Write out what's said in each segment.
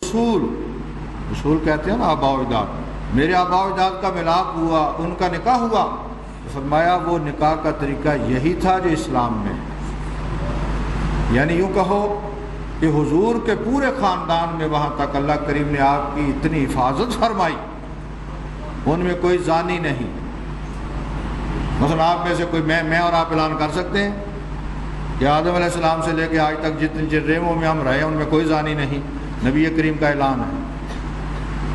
اصول، اصول کہتے ہیں نا آباء و اجداد، میرے آباء و اجداد کا ملاپ ہوا، ان کا نکاح ہوا، فرمایا وہ نکاح کا طریقہ یہی تھا جو اسلام میں ہے۔ یعنی یوں کہو کہ حضور کے پورے خاندان میں وہاں تک اللہ کریم نے آپ کی اتنی حفاظت فرمائی، ان میں کوئی زانی نہیں۔ مثلا آپ میں سے کوئی میں اور آپ اعلان کر سکتے ہیں کہ آدم علیہ السلام سے لے کے آج تک جتنے جرموں میں ہم رہے ان میں کوئی زانی نہیں، نبی کریم کا اعلان ہے۔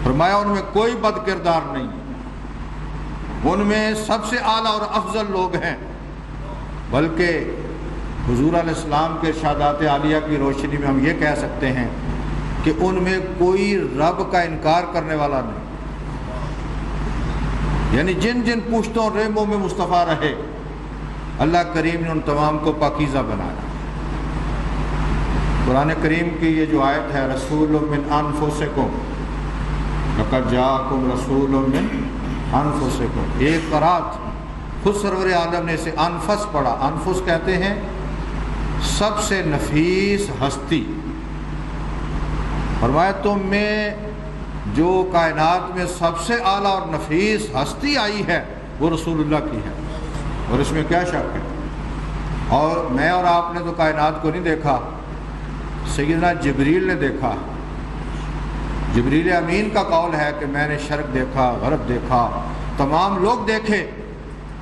فرمایا ان میں کوئی بد کردار نہیں، ان میں سب سے اعلیٰ اور افضل لوگ ہیں، بلکہ حضور علیہ السلام کے ارشادات عالیہ کی روشنی میں ہم یہ کہہ سکتے ہیں کہ ان میں کوئی رب کا انکار کرنے والا نہیں۔ یعنی جن جن پشتوں ریموں میں مصطفیٰ رہے اللہ کریم نے ان تمام کو پاکیزہ بنایا۔ قرآن کریم کی یہ جو آیت ہے رسول من انفسکم لقد جاءکم رسول من انفسکم، ایک قرات خود سرور عالم نے اسے انفس پڑھا۔ انفس کہتے ہیں سب سے نفیس ہستی۔ فرمایا تم میں جو کائنات میں سب سے اعلیٰ اور نفیس ہستی آئی ہے وہ رسول اللہ کی ہے، اور اس میں کیا شک ہے؟ اور میں اور آپ نے تو کائنات کو نہیں دیکھا، سیدنا جبریل نے دیکھا۔ جبریل امین کا قول ہے کہ میں نے شرق دیکھا، غرب دیکھا، تمام لوگ دیکھے،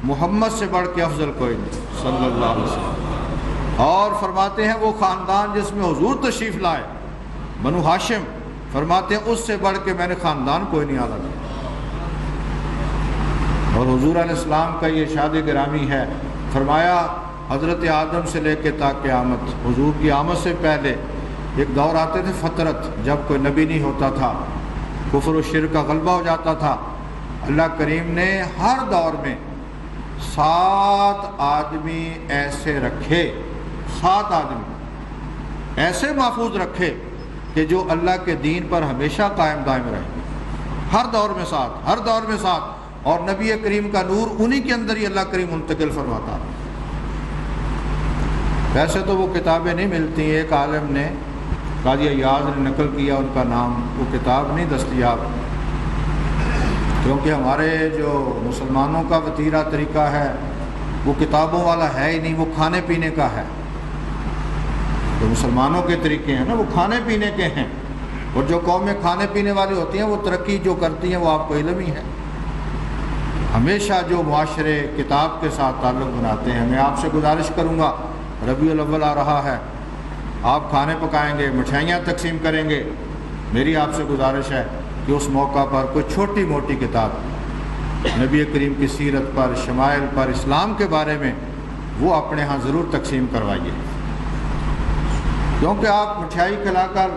محمد سے بڑھ کے افضل کوئی نہیں صلی اللہ علیہ وسلم۔ اور فرماتے ہیں وہ خاندان جس میں حضور تشریف لائے بنو ہاشم، فرماتے ہیں اس سے بڑھ کے میں نے خاندان کوئی نہیں اعلیٰ کیا۔ اور حضور علیہ السلام کا یہ ارشاد گرامی ہے، فرمایا حضرت آدم سے لے کے تا قیامت، حضور کی آمد سے پہلے ایک دور آتے تھے فطرت، جب کوئی نبی نہیں ہوتا تھا، کفر و شرک کا غلبہ ہو جاتا تھا۔ اللہ کریم نے ہر دور میں 7 آدمی ایسے رکھے، 7 آدمی ایسے محفوظ رکھے کہ جو اللہ کے دین پر ہمیشہ قائم دائم رہے، ہر دور میں 7، ہر دور میں 7، اور نبی کریم کا نور انہی کے اندر ہی اللہ کریم منتقل فرماتا۔ ویسے تو وہ کتابیں نہیں ملتی، ایک عالم نے قاضی ایاز نے نقل کیا ان کا نام، وہ کتاب نہیں دستیاب، کیونکہ ہمارے جو مسلمانوں کا وتیرہ طریقہ ہے وہ کتابوں والا ہے ہی نہیں، وہ کھانے پینے کا ہے۔ جو مسلمانوں کے طریقے ہیں نا وہ کھانے پینے کے ہیں، اور جو قومیں کھانے پینے والی ہوتی ہیں وہ ترقی جو کرتی ہیں وہ آپ کو علم ہی ہے۔ ہمیشہ جو معاشرے کتاب کے ساتھ تعلق بناتے ہیں، میں آپ سے گزارش کروں گا، ربیع الاول آ رہا ہے، آپ کھانے پکائیں گے، مٹھائیاں تقسیم کریں گے، میری آپ سے گزارش ہے کہ اس موقع پر کوئی چھوٹی موٹی کتاب نبی کریم کی سیرت پر، شمائل پر، اسلام کے بارے میں وہ اپنے ہاں ضرور تقسیم کروائیے، کیونکہ آپ مٹھائی کھلا کر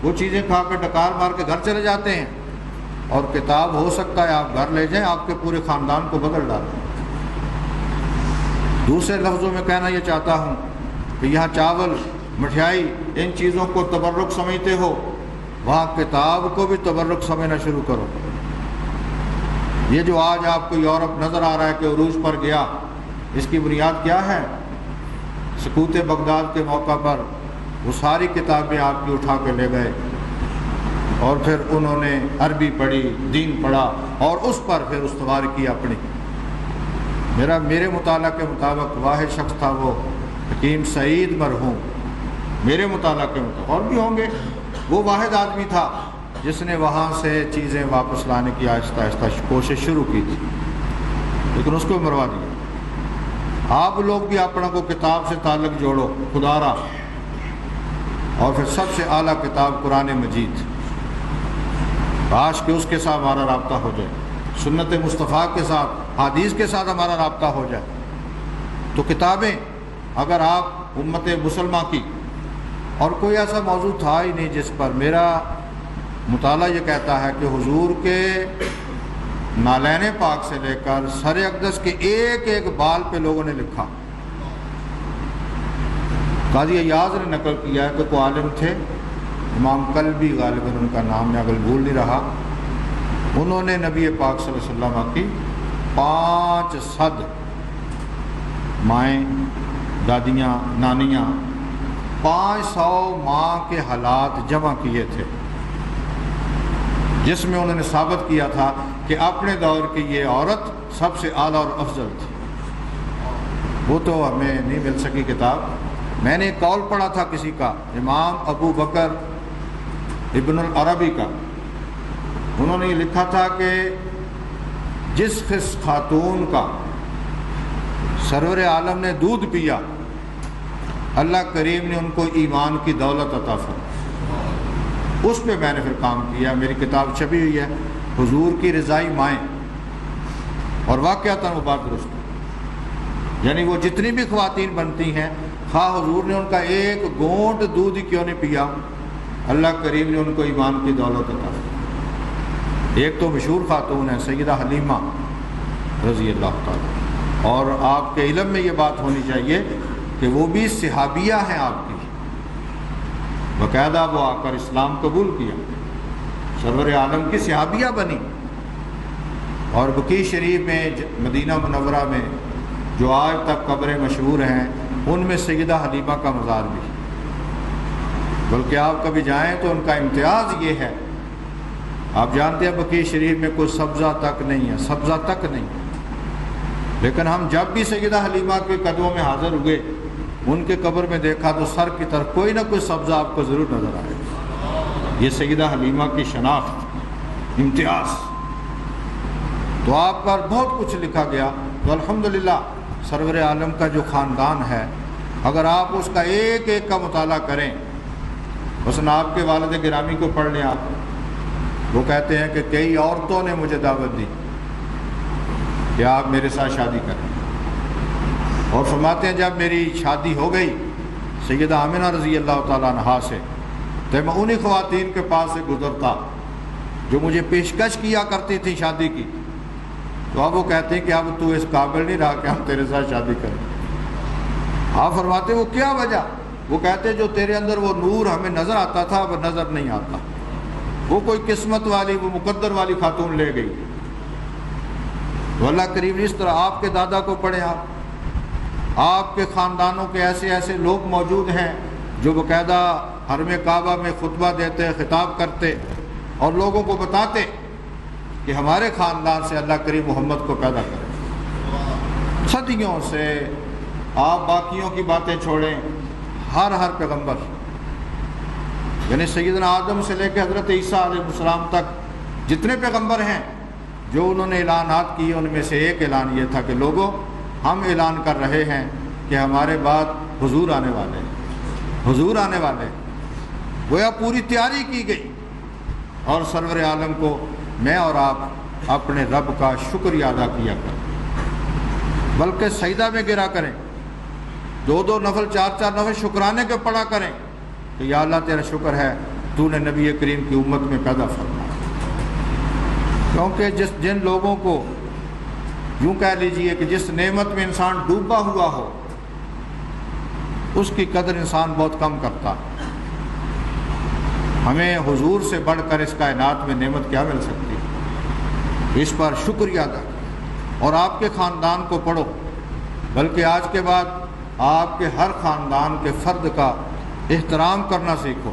وہ چیزیں کھا کر ڈکار مار کے گھر چلے جاتے ہیں، اور کتاب ہو سکتا ہے آپ گھر لے جائیں، آپ کے پورے خاندان کو بدل ڈالیں۔ دوسرے لفظوں میں کہنا یہ چاہتا ہوں کہ یہاں چاول، مٹھائی، ان چیزوں کو تبرک سمجھتے ہو، وہاں کتاب کو بھی تبرک سمجھنا شروع کرو۔ یہ جو آج آپ کو یورپ نظر آ رہا ہے کہ عروج پر گیا، اس کی بنیاد کیا ہے؟ سقوط بغداد کے موقع پر وہ ساری کتابیں آپ کی اٹھا کے لے گئے، اور پھر انہوں نے عربی پڑھی، دین پڑھا، اور اس پر پھر استوار کی اپنی۔ میرے مطالعہ کے مطابق واحد شخص تھا وہ حکیم سعید مرحوم، میرے مطالعہ کے مطابق اور بھی ہوں گے، وہ واحد آدمی تھا جس نے وہاں سے چیزیں واپس لانے کی آہستہ آہستہ کوشش شروع کی تھی، لیکن اس کو مروا دیا۔ آپ لوگ بھی اپنا کو کتاب سے تعلق جوڑو خدا را، اور پھر سب سے اعلیٰ کتاب قرآن مجید، کاش کہ اس کے ساتھ ہمارا رابطہ ہو جائے، سنت مصطفیٰ کے ساتھ، حدیث کے ساتھ ہمارا رابطہ ہو جائے۔ تو کتابیں اگر آپ امت مسلمہ کی، اور کوئی ایسا موضوع تھا ہی نہیں جس پر میرا مطالعہ یہ کہتا ہے کہ حضور کے نالین پاک سے لے کر سر اقدس کے ایک ایک بال پہ لوگوں نے لکھا۔ قاضی ایاز نے نقل کیا ہے کہ کوئی عالم تھے، امام قلبی غالباً ان کا نام میں اگر بھول نہیں رہا، انہوں نے نبی پاک صلی اللہ علیہ وسلم کی 500 مائیں، دادیاں، نانیاں، 500 ماں کے حالات جمع کیے تھے، جس میں انہوں نے ثابت کیا تھا کہ اپنے دور کی یہ عورت سب سے اعلیٰ اور افضل تھی۔ وہ تو ہمیں نہیں مل سکی کتاب۔ میں نے ایک قول پڑھا تھا کسی کا، امام ابو بکر ابن العربی کا، انہوں نے یہ لکھا تھا کہ جس خاتون کا سرور عالم نے دودھ پیا، اللہ کریم نے ان کو ایمان کی دولت عطا فرمائی۔ اس پہ میں نے پھر کام کیا، میری کتاب چھپی ہوئی ہے، حضور کی رضائی مائیں، اور واقعتاً وہ بات درست ہے۔ یعنی وہ جتنی بھی خواتین بنتی ہیں، خواہ حضور نے ان کا ایک گھونٹ دودھ کیوں نہیں پیا، اللہ کریم نے ان کو ایمان کی دولت عطا فرمائی۔ ایک تو مشہور خاتون ہے سیدہ حلیمہ رضی اللہ تعالیٰ، اور آپ کے علم میں یہ بات ہونی چاہیے کہ وہ بھی صحابیہ ہیں آپ کی، باقاعدہ وہ آ کر اسلام قبول کیا، سرور عالم کی صحابیہ بنی۔ اور بقیع شریف میں مدینہ منورہ میں جو آج تک قبریں مشہور ہیں، ان میں سیدہ حلیمہ کا مزار بھی، بلکہ آپ کبھی جائیں تو ان کا امتیاز یہ ہے، آپ جانتے ہیں بقیع شریف میں کوئی سبزہ تک نہیں ہے، سبزہ تک نہیں، لیکن ہم جب بھی سیدہ حلیمہ کے قدموں میں حاضر ہوئے، ان کے قبر میں دیکھا تو سر کی طرف کوئی نہ کوئی سبزہ آپ کو ضرور نظر آئے۔ یہ سیدہ حلیمہ کی شناخت، امتیاز۔ تو آپ پر بہت کچھ لکھا گیا، تو الحمدللہ سرور عالم کا جو خاندان ہے، اگر آپ اس کا ایک ایک کا مطالعہ کریں، مثلا آپ کے والد گرامی کو پڑھ لیں آپ، وہ کہتے ہیں کہ کئی عورتوں نے مجھے دعوت دی کہ آپ میرے ساتھ شادی کریں، اور فرماتے ہیں جب میری شادی ہو گئی سیدہ آمنہ رضی اللہ تعالیٰ عنہا سے، تو میں انہی خواتین کے پاس سے گزرتا جو مجھے پیشکش کیا کرتی تھی شادی کی، تو اب وہ کہتے ہیں کہ اب تو اس قابل نہیں رہا کہ ہم تیرے ساتھ شادی کریں۔ آپ فرماتے وہ کیا وجہ؟ وہ کہتے جو تیرے اندر وہ نور ہمیں نظر آتا تھا اب نظر نہیں آتا۔ وہ کوئی قسمت والی، وہ مقدر والی خاتون لے گئی۔ تو اللہ کریم نے اس طرح آپ کے دادا کو پڑھیں، آپ کے خاندانوں کے ایسے ایسے لوگ موجود ہیں جو باقاعدہ حرم کعبہ میں خطبہ دیتے، خطاب کرتے اور لوگوں کو بتاتے کہ ہمارے خاندان سے اللہ کریم محمد کو پیدا کرے۔ صدیوں سے آپ باقیوں کی باتیں چھوڑیں، ہر پیغمبر، یعنی سیدنا آدم سے لے کے حضرت عیسیٰ علیہ السلام تک جتنے پیغمبر ہیں، جو انہوں نے اعلانات کیے، ان میں سے ایک اعلان یہ تھا کہ لوگوں ہم اعلان کر رہے ہیں کہ ہمارے بعد حضور آنے والے ہیں، حضور آنے والے ہیں۔ گویا پوری تیاری کی گئی، اور سرور عالم کو میں اور آپ اپنے رب کا شکریہ ادا کیا کریں، بلکہ سجدہ میں گرا کریں، 2 نفل 4 نفل شکرانے کے پڑھا کریں کہ یا اللہ تیرا شکر ہے تو نے نبی کریم کی امت میں پیدا فرمایا۔ کیونکہ جن لوگوں کو یوں کہہ لیجئے کہ جس نعمت میں انسان ڈوبا ہوا ہو، اس کی قدر انسان بہت کم کرتا۔ ہمیں حضور سے بڑھ کر اس کائنات میں نعمت کیا مل سکتی؟ اس پر شکریہ ادا کریں، اور آپ کے خاندان کو پڑھو، بلکہ آج کے بعد آپ کے ہر خاندان کے فرد کا احترام کرنا سیکھو۔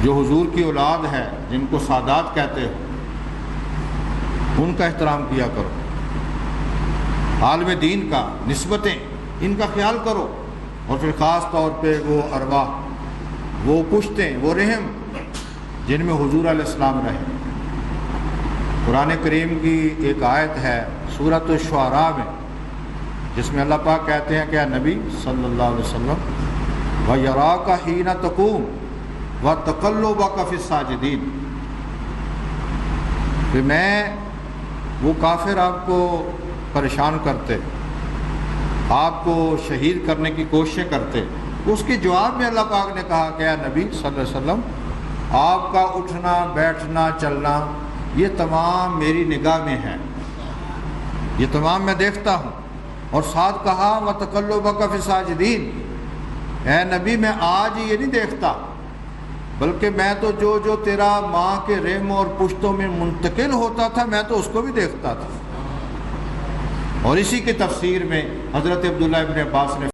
جو حضور کی اولاد ہے، جن کو سادات کہتے ہو، ان کا احترام کیا کرو، عالم دین کا، نسبتیں، ان کا خیال کرو، اور پھر خاص طور پہ وہ ارواح، وہ پشتیں، وہ رحم جن میں حضور علیہ السلام رہے۔ قرآن کریم کی ایک آیت ہے سورۃ الشعراء میں، جس میں اللہ پاک کہتے ہیں کہ اے نبی صلی اللہ علیہ وسلم وَيَرَاكَ حِينَ تَقُومُ وَتَقَلُّبَكَ فِي السَّاجِدِينَ، کہ میں وہ کافر آپ کو پریشان کرتے، آپ کو شہید کرنے کی کوششیں کرتے، اس کے جواب میں اللہ پاک نے کہا کہ اے نبی صلی اللہ علیہ وسلم آپ کا اٹھنا بیٹھنا چلنا یہ تمام میری نگاہ میں ہے، یہ تمام میں دیکھتا ہوں۔ اور ساتھ کہا وَتَقَلُّبَكَ فِي السَّاجِدِينَ، اے نبی میں آج یہ نہیں دیکھتا، بلکہ میں تو جو تیرا ماں کے رحم اور پشتوں میں منتقل ہوتا تھا میں تو اس کو بھی دیکھتا تھا۔ اور اسی کی تفسیر میں حضرت عبداللہ ابن عباس نے